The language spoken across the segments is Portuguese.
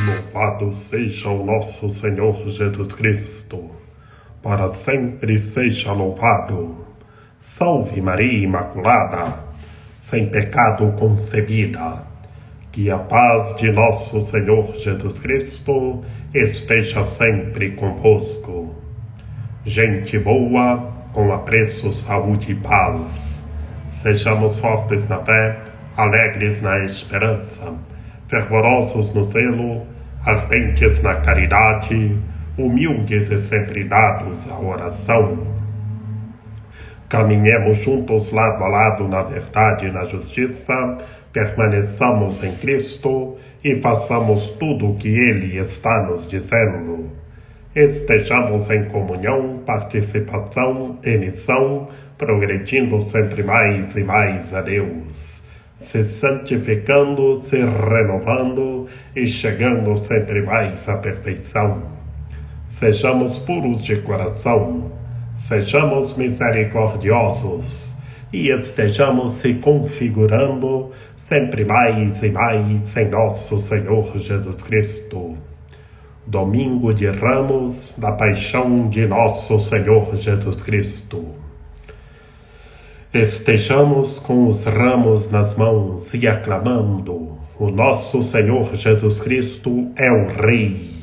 Louvado seja o nosso Senhor Jesus Cristo, para sempre seja louvado. Salve Maria Imaculada, sem pecado concebida. Que a paz de nosso Senhor Jesus Cristo esteja sempre convosco. Gente boa, com apreço, saúde e paz. Sejamos fortes na fé, alegres na esperança, fervorosos no zelo, ardentes na caridade, humildes e sempre dados à oração. Caminhemos juntos lado a lado na verdade e na justiça, permaneçamos em Cristo e façamos tudo o que Ele está nos dizendo. Estejamos em comunhão, participação e missão, progredindo sempre mais e mais a Deus, se santificando, se renovando e chegando sempre mais à perfeição. Sejamos puros de coração, sejamos misericordiosos e estejamos se configurando sempre mais e mais em nosso Senhor Jesus Cristo. Domingo de Ramos da Paixão de nosso Senhor Jesus Cristo. Estejamos com os ramos nas mãos e aclamando: o nosso Senhor Jesus Cristo é o Rei.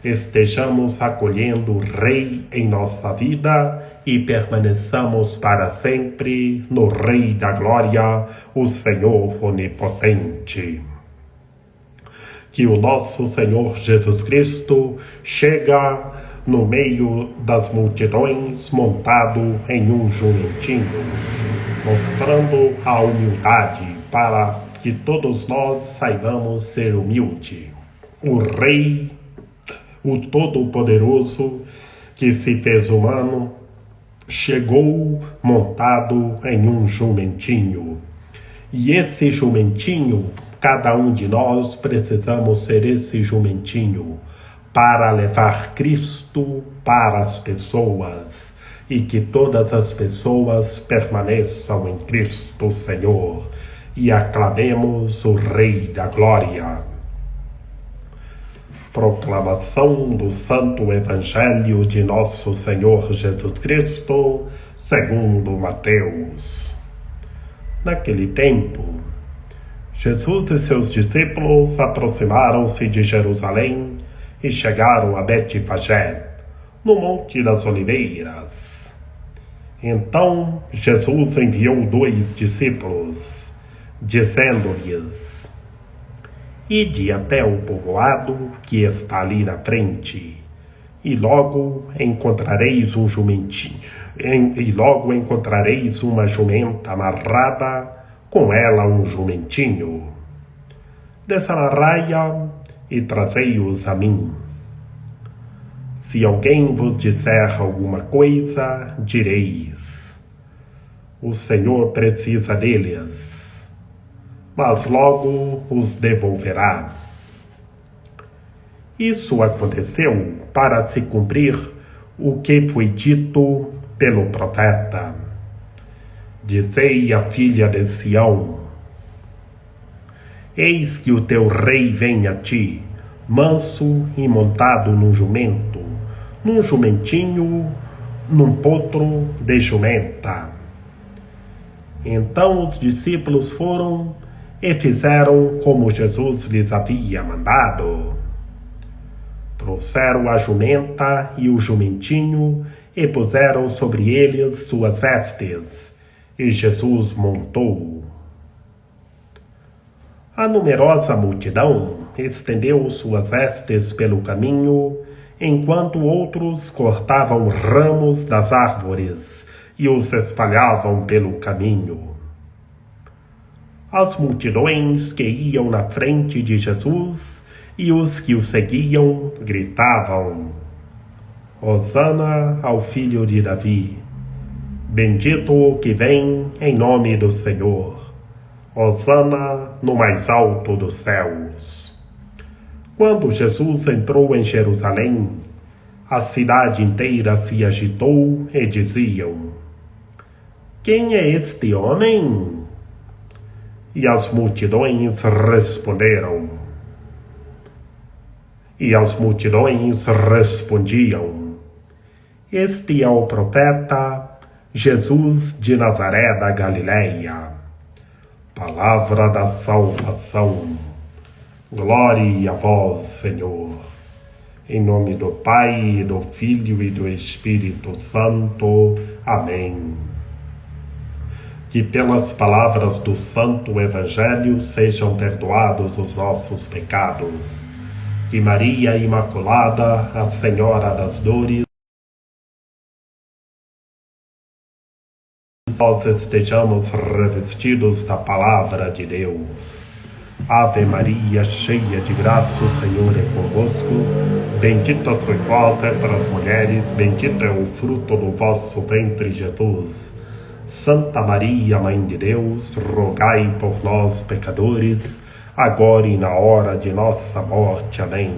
Estejamos acolhendo o Rei em nossa vida e permaneçamos para sempre no Rei da Glória, o Senhor Onipotente. Que o nosso Senhor Jesus Cristo chega no meio das multidões montado em um jumentinho, mostrando a humildade para que todos nós saibamos ser humildes. O Rei, o Todo-Poderoso, que se fez humano, chegou montado em um jumentinho. E esse jumentinho, cada um de nós precisamos ser esse jumentinho para levar Cristo para as pessoas e que todas as pessoas permaneçam em Cristo Senhor e aclamemos o Rei da Glória. Proclamação do Santo Evangelho de nosso Senhor Jesus Cristo, segundo Mateus. Naquele tempo, Jesus e seus discípulos aproximaram-se de Jerusalém e chegaram a Betfagé, no Monte das Oliveiras. Então Jesus enviou 2 discípulos, dizendo-lhes: ide até o povoado que está ali na frente, e logo encontrareis um jumentinho, e logo encontrareis uma jumenta amarrada, com ela um jumentinho. Desamarrai-a e trazei-os a mim. Se alguém vos disser alguma coisa, direis: o Senhor precisa deles, mas logo os devolverá. Isso aconteceu para se cumprir o que foi dito pelo profeta: dizei à filha de Sião: eis que o teu rei vem a ti, manso e montado num jumento, num jumentinho, num potro de jumenta. Então os discípulos foram e fizeram como Jesus lhes havia mandado. Trouxeram a jumenta e o jumentinho e puseram sobre eles suas vestes, e Jesus montou. A numerosa multidão estendeu suas vestes pelo caminho, enquanto outros cortavam ramos das árvores e os espalhavam pelo caminho. As multidões que iam na frente de Jesus e os que o seguiam gritavam: Hosana ao Filho de Davi! Bendito o que vem em nome do Senhor! Hosana no mais alto dos céus! Quando Jesus entrou em Jerusalém, a cidade inteira se agitou e diziam: quem é este homem? E as multidões responderam: E as multidões respondiam: Este é o profeta Jesus de Nazaré da Galileia. Palavra da salvação. Glória a vós, Senhor. Em nome do Pai, do Filho e do Espírito Santo. Amém. Que pelas palavras do Santo Evangelho sejam perdoados os nossos pecados. Que Maria Imaculada, a Senhora das Dores, nós estejamos revestidos da Palavra de Deus. Ave Maria, cheia de graça, o Senhor é convosco. Bendita sois vós entre as mulheres, bendito é o fruto do vosso ventre, Jesus. Santa Maria, Mãe de Deus, rogai por nós, pecadores, agora e na hora de nossa morte. Amém.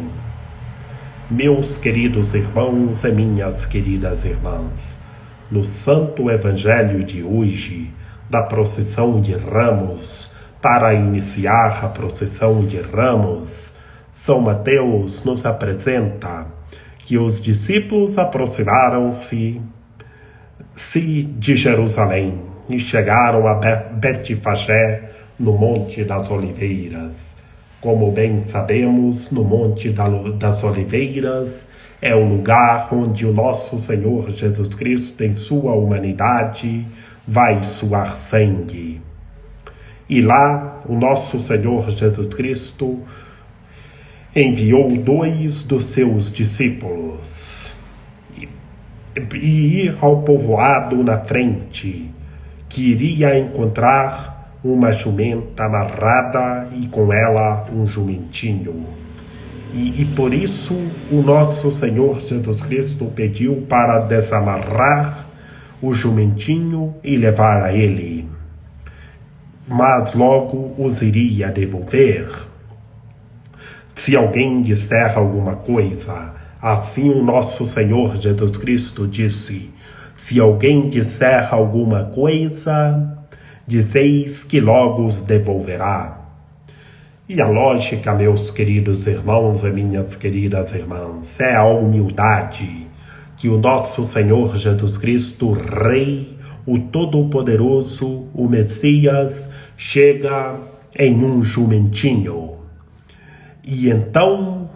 Meus queridos irmãos e minhas queridas irmãs, no Santo Evangelho de hoje, da procissão de Ramos, para iniciar a procissão de Ramos, São Mateus nos apresenta que os discípulos aproximaram-se de Jerusalém e chegaram a Betfagé, no Monte das Oliveiras. Como bem sabemos, no Monte das Oliveiras é o lugar onde o nosso Senhor Jesus Cristo, em sua humanidade, vai suar sangue. E lá, o nosso Senhor Jesus Cristo enviou 2 dos seus discípulos e ir ao povoado na frente, que iria encontrar uma jumenta amarrada e com ela um jumentinho. E por isso o nosso Senhor Jesus Cristo pediu para desamarrar o jumentinho e levar a ele, mas logo os iria devolver. Se alguém disser alguma coisa, assim o nosso Senhor Jesus Cristo disse: se alguém disser alguma coisa, dizeis que logo os devolverá. E a lógica, meus queridos irmãos e minhas queridas irmãs, é a humildade que o nosso Senhor Jesus Cristo, Rei, o Todo-Poderoso, o Messias, chega em um jumentinho. E então,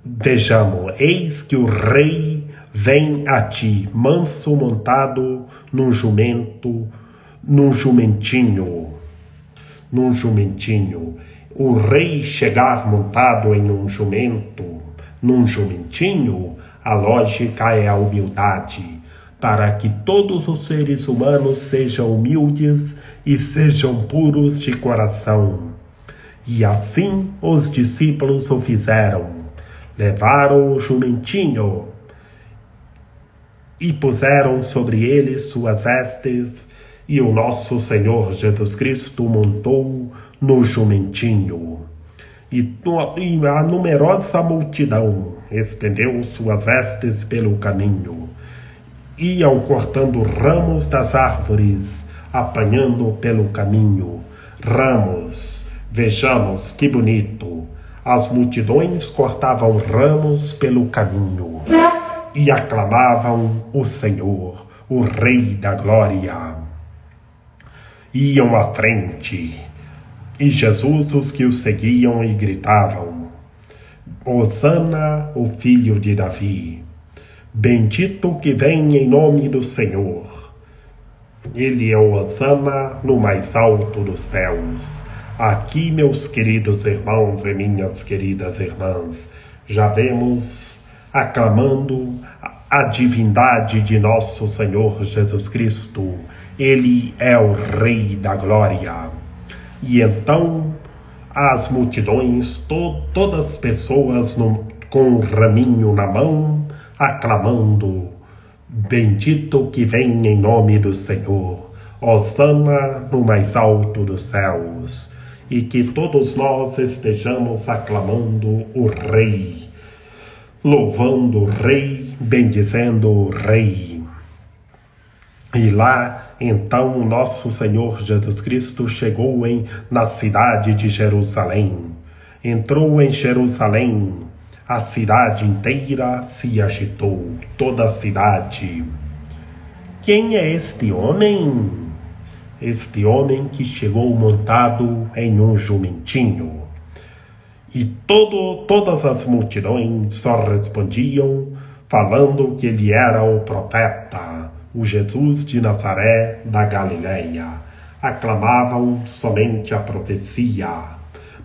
vejamos, eis que o Rei vem a ti, manso montado num jumentinho. O Rei chegar montado em um jumento, num jumentinho, a lógica é a humildade, para que todos os seres humanos sejam humildes e sejam puros de coração. E assim os discípulos o fizeram. Levaram o jumentinho e puseram sobre ele suas vestes, e o nosso Senhor Jesus Cristo montou no jumentinho. E a numerosa multidão estendeu suas vestes pelo caminho. Iam cortando ramos das árvores, apanhando pelo caminho. Ramos, vejamos que bonito. As multidões cortavam ramos pelo caminho e aclamavam o Senhor, o Rei da Glória. Iam à frente, e Jesus os que o seguiam e gritavam: Hosana, o filho de Davi, bendito que vem em nome do Senhor. Ele é o Hosana no mais alto dos céus. Aqui, meus queridos irmãos e minhas queridas irmãs, já vemos aclamando a divindade de nosso Senhor Jesus Cristo. Ele é o Rei da Glória. E então as multidões, todas as pessoas com um raminho na mão, aclamando: bendito que vem em nome do Senhor, hosana no mais alto dos céus. E que todos nós estejamos aclamando o Rei, louvando o Rei, bendizendo o Rei. E lá, então, o nosso Senhor Jesus Cristo chegou na cidade de Jerusalém. Entrou em Jerusalém, A cidade inteira se agitou, toda a cidade. Quem é este homem? Este homem que chegou montado em um jumentinho. E todas as multidões só respondiam falando que ele era o profeta, o Jesus de Nazaré da Galileia. Aclamavam somente a profecia,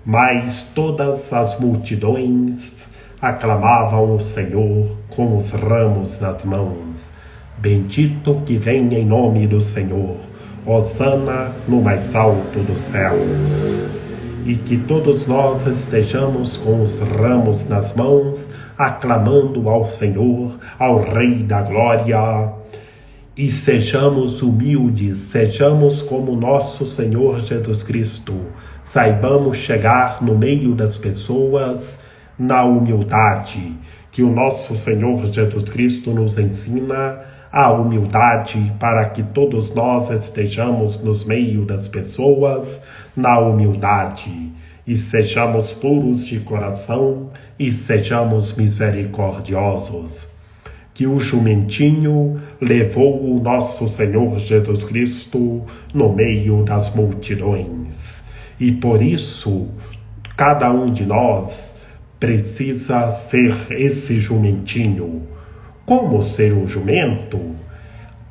mas todas as multidões aclamavam o Senhor com os ramos nas mãos. Bendito que vem em nome do Senhor, hosana no mais alto dos céus. E que todos nós estejamos com os ramos nas mãos, aclamando ao Senhor, ao Rei da Glória, e sejamos humildes, sejamos como nosso Senhor Jesus Cristo, saibamos chegar no meio das pessoas na humildade, que o nosso Senhor Jesus Cristo nos ensina a humildade para que todos nós estejamos nos meios das pessoas na humildade e sejamos puros de coração e sejamos misericordiosos. Que o jumentinho levou o nosso Senhor Jesus Cristo no meio das multidões e por isso cada um de nós precisa ser esse jumentinho. Como ser um jumento?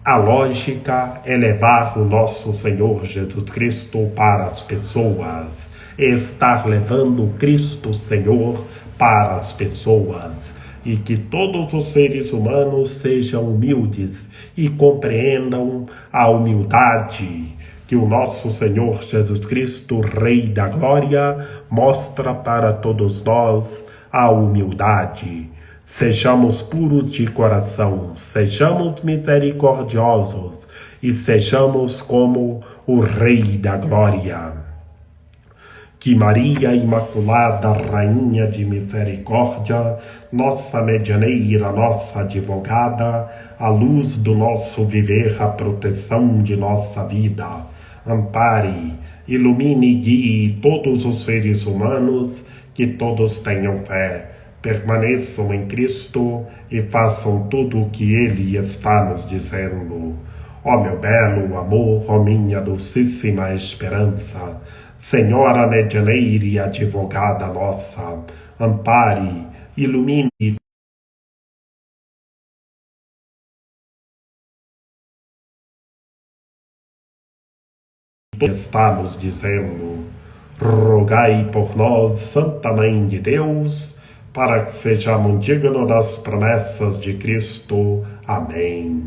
A lógica é levar o nosso Senhor Jesus Cristo para as pessoas, estar levando o Cristo Senhor para as pessoas, e que todos os seres humanos sejam humildes e compreendam a humildade que o nosso Senhor Jesus Cristo, Rei da Glória, mostra para todos nós a humildade. Sejamos puros de coração, sejamos misericordiosos e sejamos como o Rei da Glória. Que Maria Imaculada, Rainha de Misericórdia, nossa medianeira, nossa advogada, a luz do nosso viver, a proteção de nossa vida, ampare, ilumine e guie todos os seres humanos, que todos tenham fé, permaneçam em Cristo e façam tudo o que Ele está nos dizendo. Ó meu belo amor, ó minha docíssima esperança, Senhora medianeira e advogada nossa, ampare, ilumine e está nos dizendo. Rogai por nós, Santa Mãe de Deus, para que sejamos dignos das promessas de Cristo. Amém.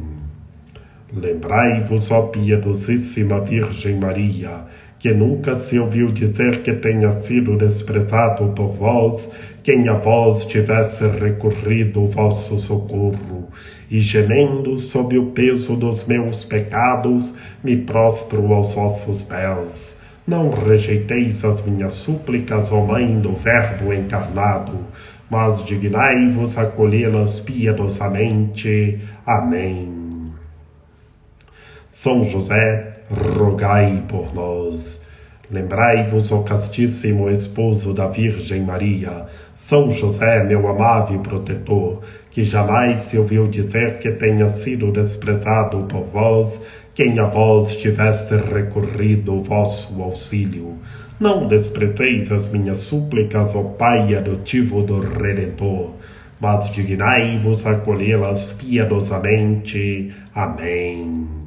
Lembrai-vos, ó piedosíssima Virgem Maria, que nunca se ouviu dizer que tenha sido desprezado por vós quem a vós tivesse recorrido o vosso socorro, e gemendo sob o peso dos meus pecados, me prostro aos vossos pés. Não rejeiteis as minhas súplicas, ó Mãe do Verbo encarnado, mas dignai-vos acolhê-las piedosamente. Amém. São José, rogai por nós. Lembrai-vos, ó castíssimo esposo da Virgem Maria, São José, meu amável protetor, que jamais se ouviu dizer que tenha sido desprezado por vós quem a vós tivesse recorrido o vosso auxílio. Não desprezeis as minhas súplicas, ó Pai adotivo do Redentor, mas dignai-vos acolhê-las piedosamente. Amém.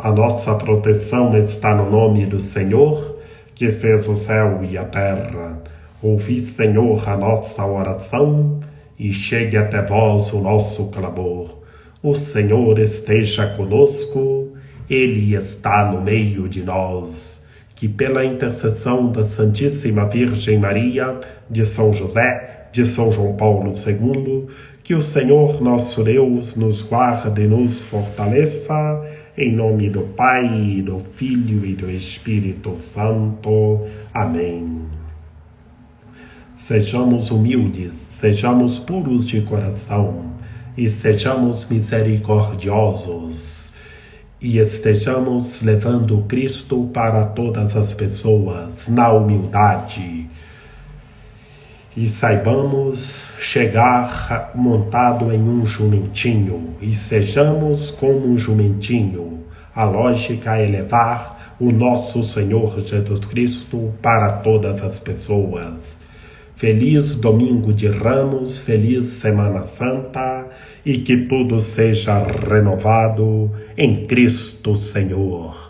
A nossa proteção está no nome do Senhor, que fez o céu e a terra. Ouvi, Senhor, a nossa oração, e chegue até vós o nosso clamor. O Senhor esteja conosco, Ele está no meio de nós. Que pela intercessão da Santíssima Virgem Maria, de São José, de São João Paulo II, que o Senhor nosso Deus nos guarde e nos fortaleça, em nome do Pai, do Filho e do Espírito Santo. Amém. Sejamos humildes, sejamos puros de coração e sejamos misericordiosos e estejamos levando Cristo para todas as pessoas na humildade. e saibamos chegar montado em um jumentinho, e sejamos como um jumentinho. A lógica é levar o nosso Senhor Jesus Cristo para todas as pessoas. Feliz Domingo de Ramos, feliz Semana Santa, e que tudo seja renovado em Cristo Senhor.